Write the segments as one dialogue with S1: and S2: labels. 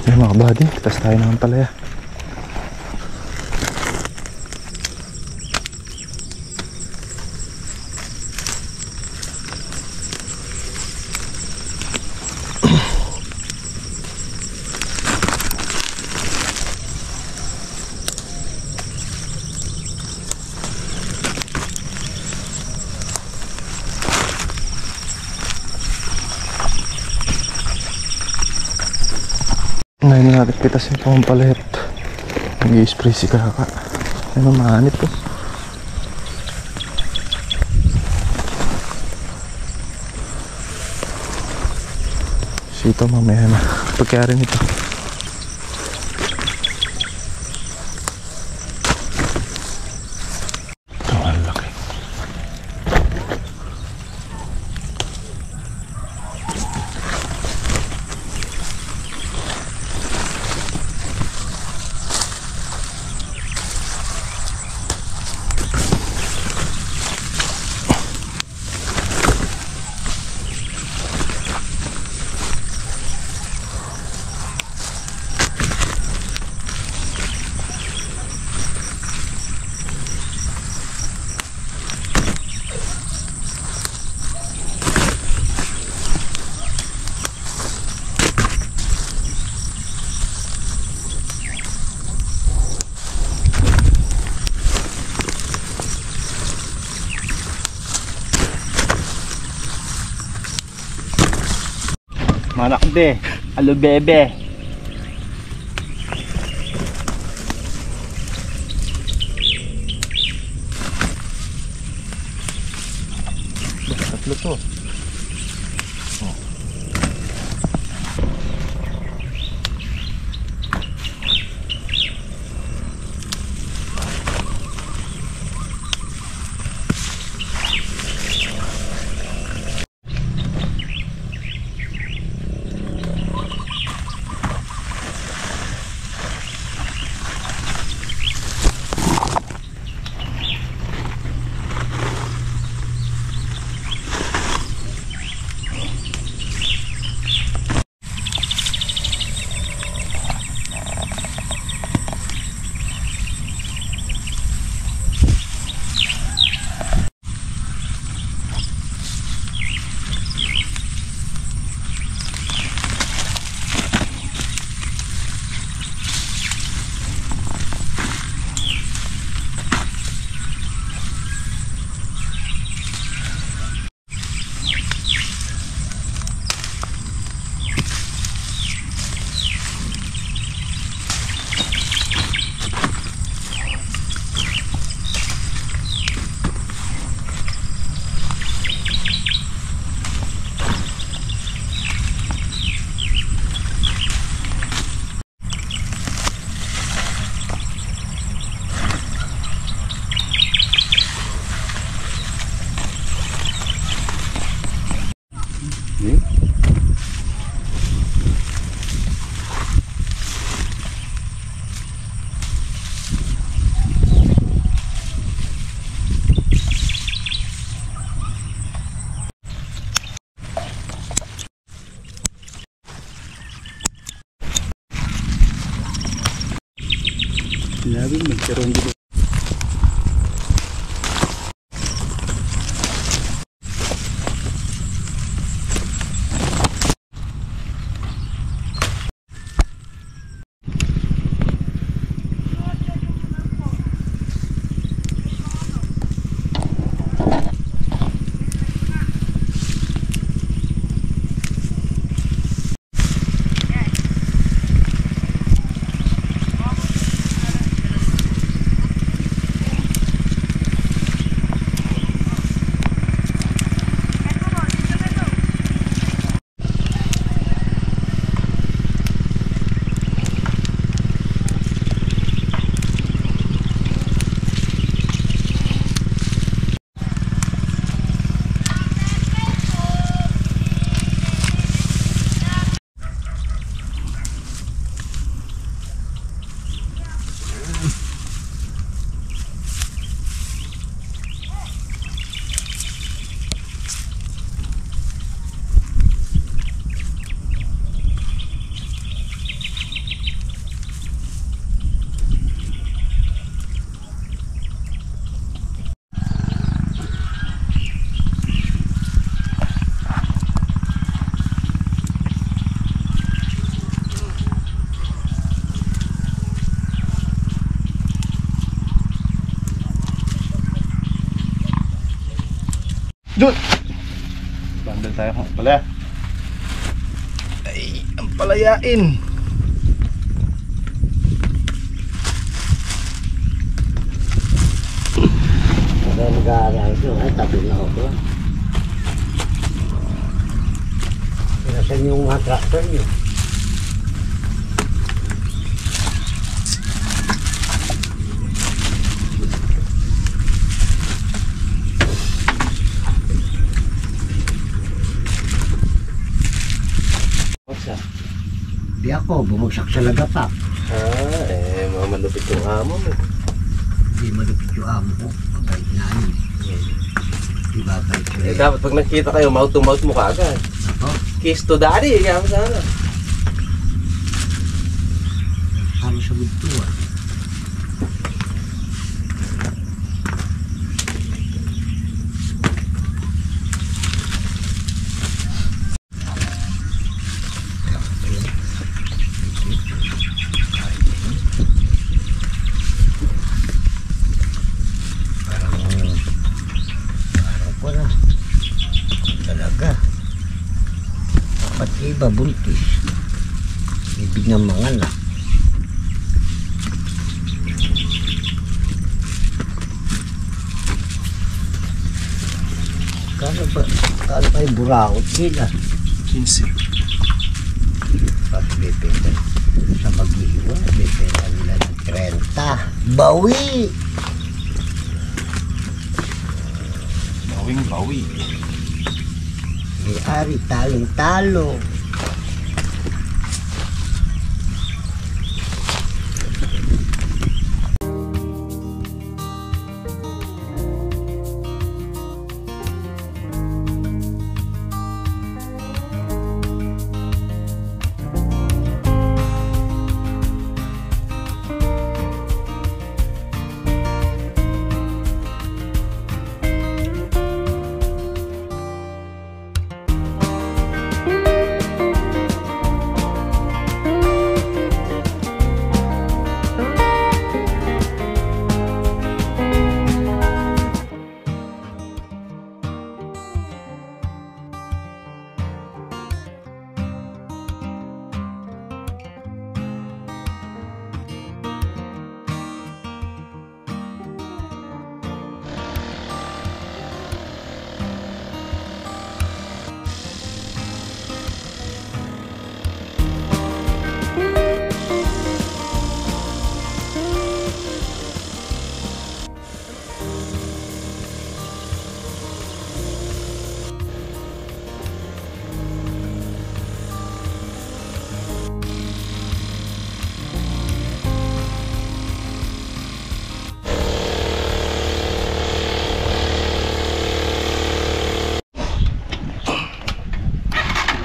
S1: Ay mga buddy, tas tayo naman pala ya. Ngayon na natin pitas yung pampalit. Nag-i-spray si Kaka. Ay mamanit to. So ito mamaya na pagkari nito. Ito ang laki.
S2: Manakbe, alo bebe. Tatlo to. Sinabi magkaroon dito.
S1: Doon!
S2: Bandal tayo kung pala.
S1: Ay, ang palayain.
S3: Nag-aaral ko, ay tabi na ako. Pinasan yung mga traktor niyo. Di ako, bumagsak sa lagapak.
S2: Mga malupit yung amo mo.
S3: Hindi malupit yung amo ko. Mabait na yun. Di babalik ko eh.
S4: Dapat pag nakita kayo, mouth to mouth mo kaagad.
S3: Ako,
S4: Kiss to daddy, kaya mo sana.
S3: kamo sa budtuan. Talaga. Pati iba buntis. Ibig ng mga anak. Kala pa yung burakot sila.
S1: 15.
S3: Pag bipenta sa mag-iwa, bipenta nila ng 30. Bawi!
S1: Bawing bawi.
S3: May-ari, talong-talo.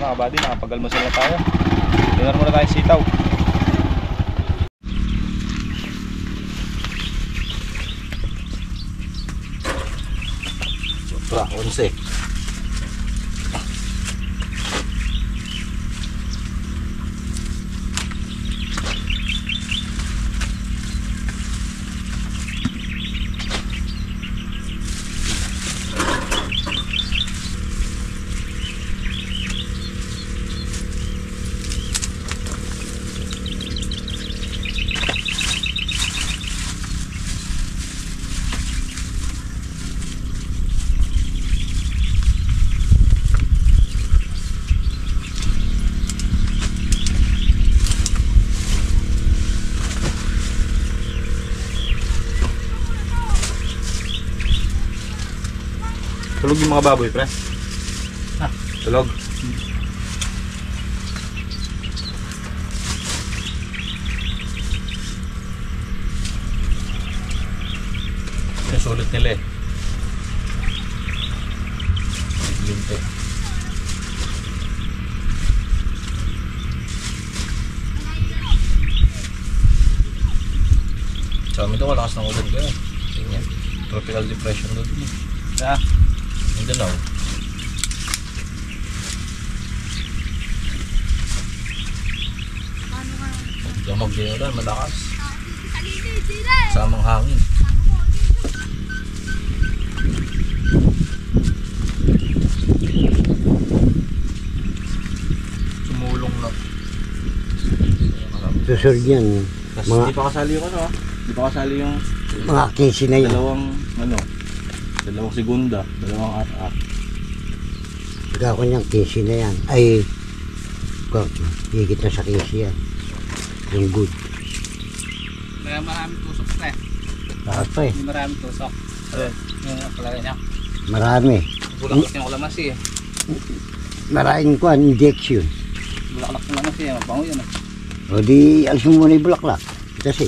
S1: Mga buddy, nakapag-almusal na tayo. Dinner muna tayo sitaw.
S4: Sobra, 11.
S1: Tulog yung mga baboy, pre. Tulog.
S4: Yung sulit nila eh. Linte. Sa amin doon, kalakas ng ulan ko eh. Tingnan. Tropical depression doon.
S1: Yeah.
S4: Mindanao. Damag din ulan, malakas. Samang hangin.
S3: Susunod yan.
S2: Tapos
S3: Mga-
S2: di pa kasali yung ano ah. Di pa kasali yung
S3: Mga 15 na yan.
S2: dalawang segunda, dalawang RR.
S3: Gako niyang 15 na yan. Ay, higit na sa 15 yan. Yung good.
S4: Kaya maraming tusok pre.
S3: Bakit pa eh?
S4: Hindi maraming tusok. Yung palagay niya.
S3: Marami.
S4: Bulaklak yung kalamansi eh.
S3: Maraming kuhan, injection.
S4: Bulaklak yung kalamansi eh. Mabango yun eh.
S3: O di, alis mo muna yung bulaklak. Kasi,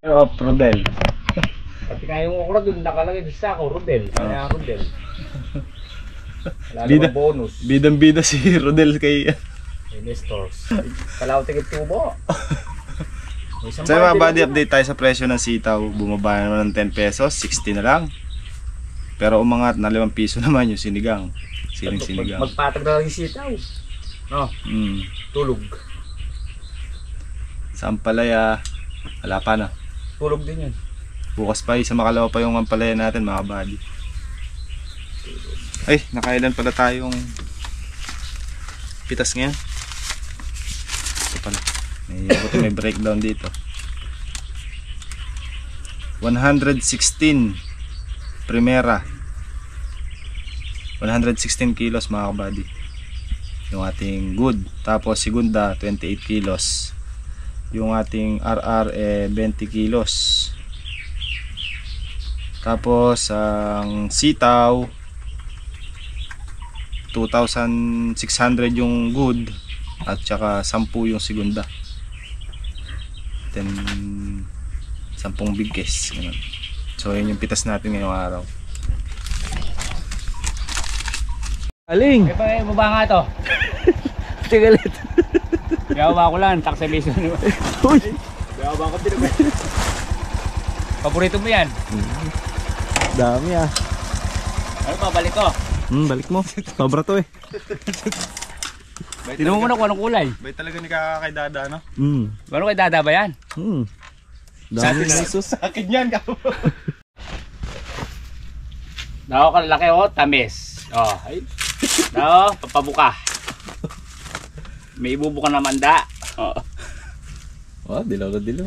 S2: Oh, Rodel.
S4: Pati kaya yung okra dun nakalagay sa ako, Rodel. Kaya Rodel. Wala
S2: Bida.
S4: namang bonus.
S2: Bidang-bida si Rodel kay...
S4: Investors. Kalaw tigit tubo.
S2: So mga body, update tayo sa presyo ng sitaw. Bumaba naman ng 10 pesos, 60 na lang. Pero umangat na 5 piso naman yung sinigang. Siling sinigang.
S4: Magpatag na lang yung sitaw. No, tulog.
S2: Sa ampalaya, wala pa na.
S4: Tulog din yun.
S2: Bukas pa, isa makalawa pa yung ampalaya natin mga body. Ay, nakailan pala tayong pitas ngayon. Ito pala. May breakdown dito. 116 primera. 116 kilos mga kabady. Yung ating good. Tapos segunda 28 kilos. Yung ating RR 20 kilos. Tapos ang sitaw 2,600 yung good at saka 10 yung segunda. Then 10 big case. Ganun. So yun yung pitas natin ngayong araw.
S1: Aling!
S4: May baba nga to.
S1: Tigalit!
S4: Gawa ko lang, tax emission.
S1: Uy!
S4: Gawa ko din. Paborito mo yan?
S1: Dami ah.
S4: Ano pa, balik ko?
S1: Balik mo. Sobra to eh.
S4: Tinan mo muna kung anong kulay.
S2: Bay talaga ni kakakaidada, no?
S4: Ano kay Dada ba yan?
S1: Dami na sus.
S2: Sa akin yan, kapo.
S4: Nako kalaki o, tamis. Oh, ay. Nako, papabuka. May ibubuka na manda. Oh.
S1: Oh, dilaw na dilaw.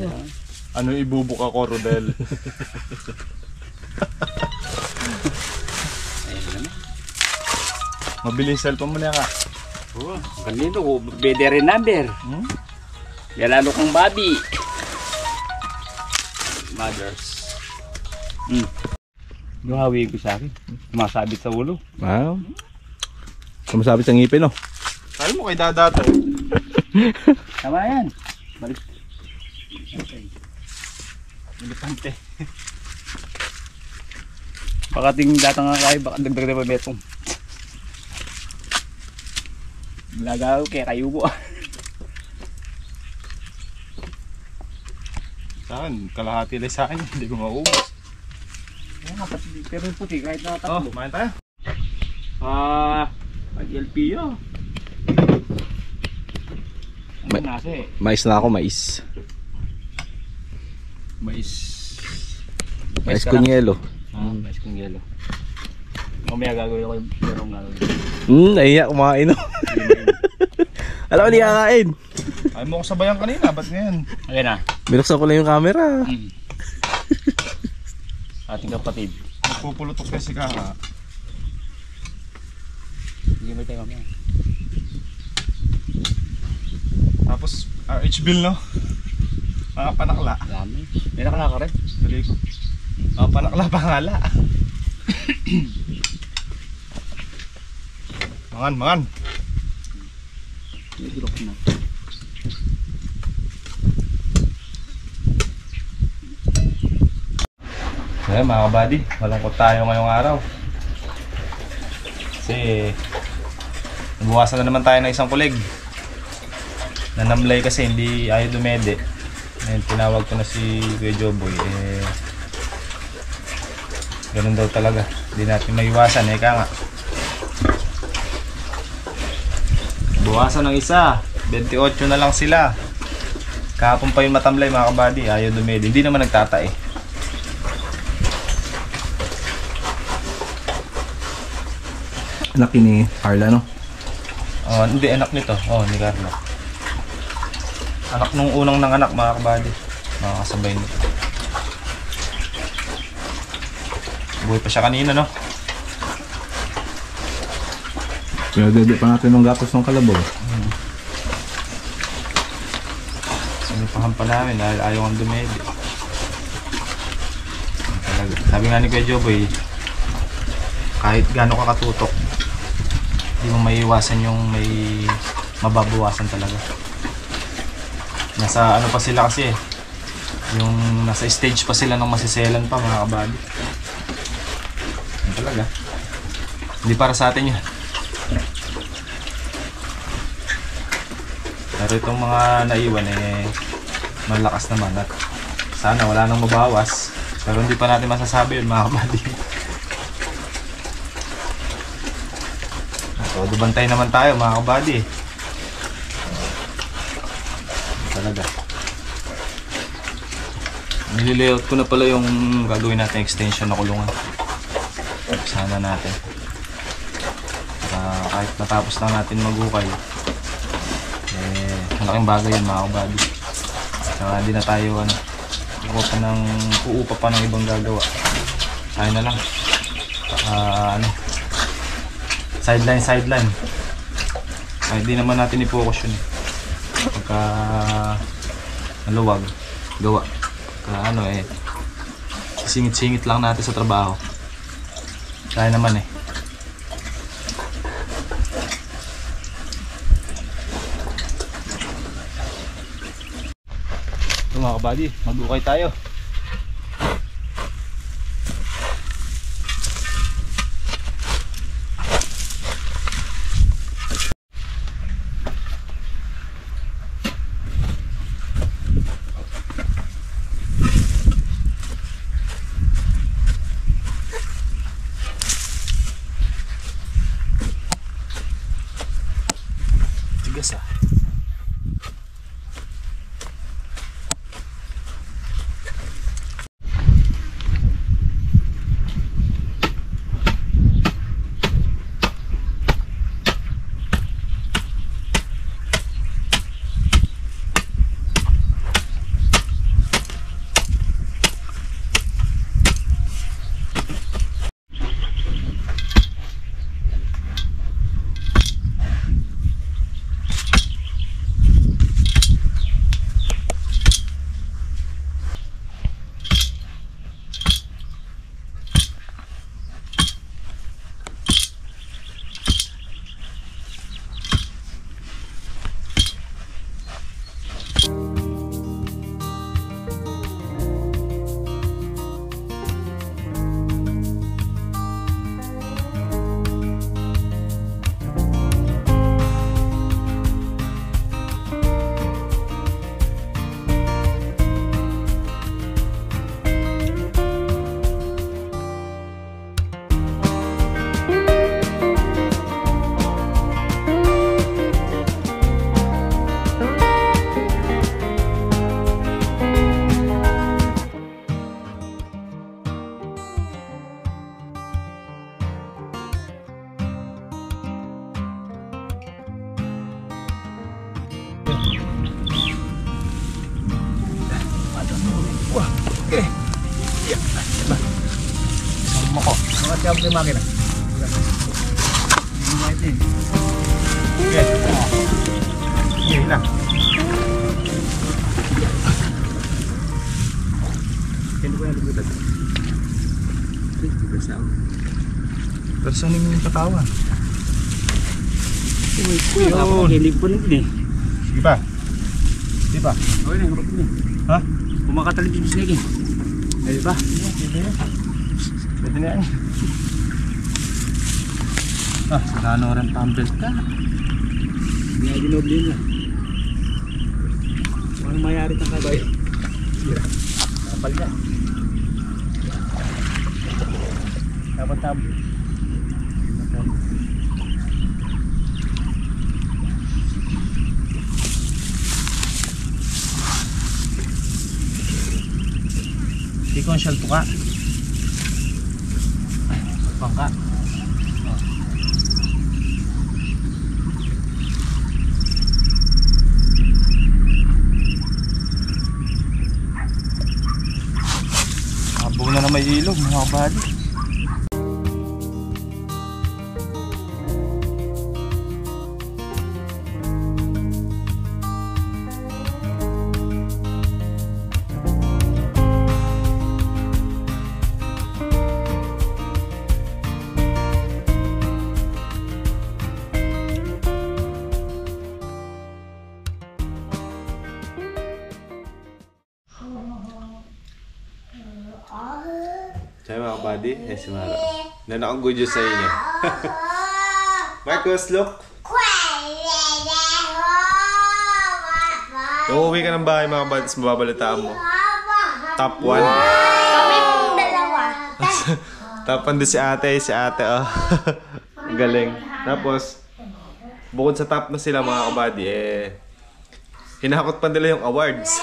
S2: Ano ibubuka ko, Rodel?
S4: Ayun naman.
S2: Mabilis cellphone mo na ka.
S4: Oh, ganito, better number. Yan lalo kong Bobby. Mothers. Yung hawi ko sa akin. Sumasabit sa ulo.
S1: Wow. Sumasabit sa ngipin oh.
S2: Sabi mo kay Dada to.
S4: Tama yan. Balik.
S2: Elepante.
S4: Baka ting datang nga kayo, baka dagdag na pa betong. Lagaw kaya kayo po.
S2: Sa akin, kalahati lang sa akin. Hindi ko maubos.
S4: Pero puti kahit na
S2: Oh,
S4: tatlo.
S2: kumain tayo.
S4: Pag LPO. nasa eh.
S2: Mais na ako, mais.
S4: Mais.
S2: Mais
S4: ka
S2: con
S4: lang.
S2: yelo.
S4: Mais kung yelo. Mamaya gagawin ko yung gagawin.
S2: Nahiya kumain no. Alam ko, hindi kakain.
S1: Ay mo ko sabayan kanina, ba't ngayon?
S4: Ayan na.
S2: Binuksan ko lang yung camera.
S4: Ating kapatid.
S1: Nagpupulutok kasi Kaka.
S4: Hindi mo tayo mamaya.
S1: Tapos RH bill no? Mga panakla.
S4: Dami. May nakalaka rin.
S1: Dali ko. Mga panakla pangala. Mangan.
S4: Nagulok na.
S2: Ngayon mga kabady, malungkot tayo ngayong araw. Kasi nabuwasan na naman tayo ng isang kulig. Nanamlay kasi hindi ayaw dumede. Ngayon tinawag ko na si Kuya Joboy. Ganun daw talaga. Hindi natin maiwasan nga. Buwasan ng isa. 28 na lang sila. Kahapon pa yung matamlay mga kabady. Ayaw dumede. Hindi naman nagtatae. Anak ni Carla, no? Oh, hindi anak nito. Oh, ni Carla. Anak nung unang nanganak, mga kabady. Mga kasabay nito. Buhay pa siya kanina, no? Kaya dede pa natin ng gatos ng kalabaw. Sinipahan pa namin dahil ayaw ang dumedi. Sabi nga ni Kuya Joboy, kahit gaano ka katutok, hindi mo maiiwasan yung may mababawasan talaga. Nasa ano pa sila kasi yung nasa stage pa sila ng masiselan pa mga kabady. Yan talaga. Hindi para sa atin yan. Pero itong mga naiwan malakas naman at sana wala nang mabawas. Pero hindi pa natin masasabi yun mga kabady. So, dubantay naman tayo mga kabady. Talaga. Nililayout ko na pala yung gagawin natin extension na kulungan. Sana natin. Para kahit natapos lang natin magukay, malaking bagay yan mga kabady. Saka hindi na tayo uupa pa ng ibang gagawa. Tayo na lang. Sideline. Kahit di naman natin i-focus yun. Pagka maluwag, gawa. Sisingit-singit lang natin sa trabaho. Kaya naman Ito mga kabady, mag-ukay tayo. Tigas ah.
S4: Kaya ako yung makina. Sige. Sige na. Hindi ko yung lubutan.
S2: Pero saan yung katawa?
S4: Uy, ako hilig po nito eh.
S2: Sige pa. Sige pa.
S4: Okay na, kapag din.
S2: Ha?
S4: Kumakatalip yung snake eh. Pwede ba?
S2: Pwede na yan. Ah, sana rin pambelt ka.
S4: Hindi nga dinoble na. Anong mayari ng kabay? Kapal niya. Dapat tabo.
S2: Sequential to ka. Pangka. Abong na may ilog, mga kabady. Sabi mga kabady, si Mara. Nanakang good sa inyo. Marcos, look. Uuwi ka ng bahay mga kabady, mababalitaan mo. Top 1.
S5: Kami pong dalawa.
S2: Top 1 din si ate oh. Galing. Tapos, bukod sa top na sila mga kabady, hinakot pa nila yung awards.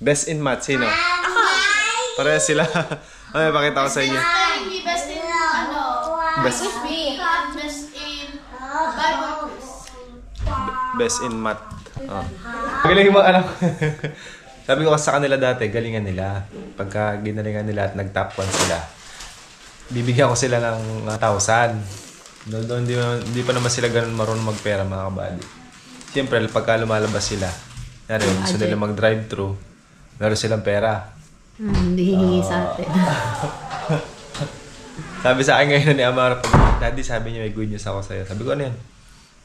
S2: Best in math, sino? Pareha sila. Ano, pakita ko sa inyo.
S5: Hindi best in
S2: Best,
S5: best in Bible quiz.
S2: best in math. Oh. Galing yung mga anak. Sabi ko kasi sa kanila dati, galingan nila. Pagka ginalingan nila at nag-top 1 sila, bibigyan ko sila ng 1,000. Doon hindi pa naman sila ganun marunong magpera mga kabady. Siyempre, pagka lumalabas sila, gusto nila mag-drive-thru, meron silang pera.
S6: Hindi hihingi sa atin.
S2: Sabi sa akin ngayon ni Amara, Daddy, sabi niya may good news ako sa'yo. Sabi ko, ano yan?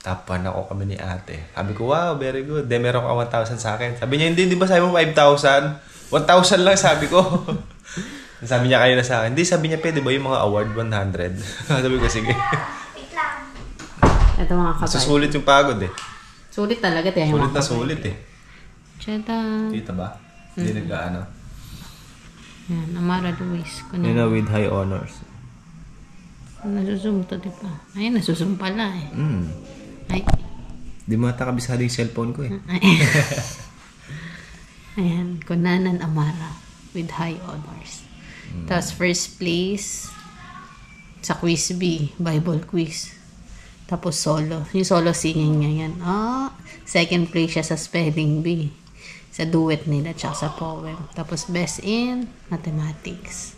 S2: Top 1 ako kami ni ate. Sabi ko, wow, very good. Then meron ka 1,000 sa akin. Sabi niya, hindi ba sabi mo 5,000? 1,000 lang sabi ko. Sabi niya kayo na sa akin. Hindi, sabi niya, pwede ba yung mga award 100? Sabi ko, sige.
S6: Ito mga kabay.
S2: Susulit yung pagod eh.
S6: Sulit talaga tayo.
S2: Sulit na sulit eh.
S6: Tiyata.
S2: Kita ba? Hindi nag-ano.
S6: Yan, Amara Luis.
S2: Yun na with high honors.
S6: Nasusum to, diba? Ay, nasusum pala eh. Ay.
S2: Di mo ata kabisado yung cellphone ko eh.
S6: Ay. Ayan, Kunanan Amara with high honors. Tapos first place sa quiz B, Bible quiz. Tapos solo. Yung solo singing niya yan. Second place siya sa spelling bee. Sa duet nila, tsaka sa poem. Tapos best in mathematics.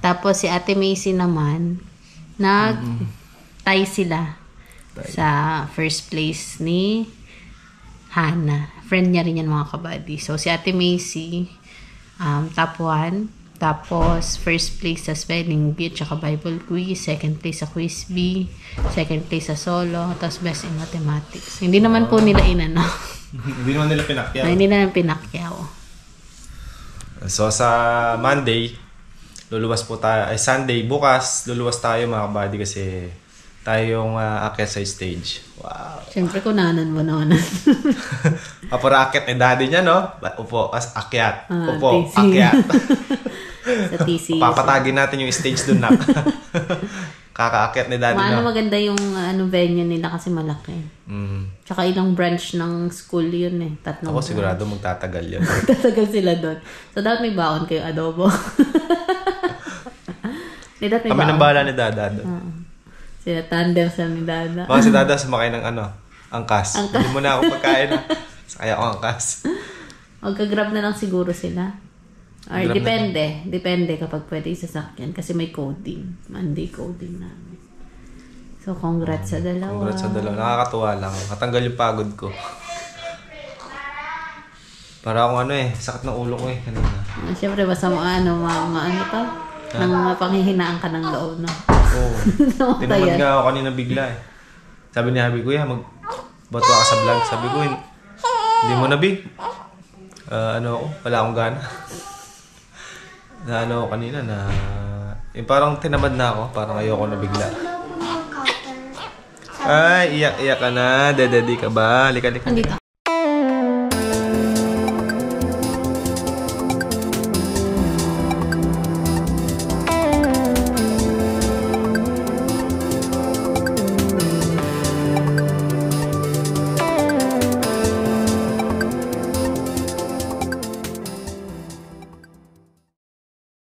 S6: Tapos si Ate Macy naman, nag-tie sila sa first place ni Hannah. Friend niya rin yan mga kabady. So si Ate Macy, top 1. Tapos, first place sa spelling bee at saka Bible quiz. Second place sa quiz B. Second place sa solo. Tapos, best in mathematics. Hindi naman po nila inano.
S2: Hindi naman nila pinakyaw.
S6: Hindi nila pinakyaw.
S2: So, sa Monday, luluwas po tayo. Ay, Sunday, bukas, luluwas tayo mga kabady kasi tayong akyat sa stage. Wow.
S6: Siyempre, Kunanan mo naman.
S2: Paparakit ni daddy niya, no? Upo, akyat. Upo,
S6: TC.
S2: akyat.
S6: Sa TC.
S2: Papatagin natin yung stage dun na. Kakaakyat ni daddy, no?
S6: Maganda yung venue nila kasi malaki. Tsaka ilang branch ng school yun eh. Tatlong
S2: Ako
S6: branch.
S2: sigurado magtatagal yun.
S6: Tatagal sila doon. So, dapat may baon kayo adobo.
S2: Kami nang bahala ni Dada doon.
S6: Sila tandem sa ni Dada.
S2: Baka si Dada sumakay ng angkas. Hindi mo na ako pagkain. Sakaya ko angkas.
S6: Magka-grab na lang siguro sila. Or
S2: Alam
S6: depende kapag pwede sasakyan kasi may coding. Monday coding namin. So, congrats sa dalawa.
S2: Congrats sa dalawa. Nakakatuwa lang. Natanggal yung pagod ko. Para akong sakit ng ulo ko kanina.
S6: Siyempre, basta ano pa? Nang panghihinaan ka ng loob, no?
S2: Oo. Tinamad nga ako kanina bigla Sabi ni Habi, Kuya, magbatwa ka sa vlog. Sabi ko, hindi mo na, Big. Wala akong gana. Ako kanina na... Yung parang tinamad na ako. Parang ayoko na bigla. Ay, iyak-iyak ka na. Dadadi ka ba? Halika.
S6: Andito.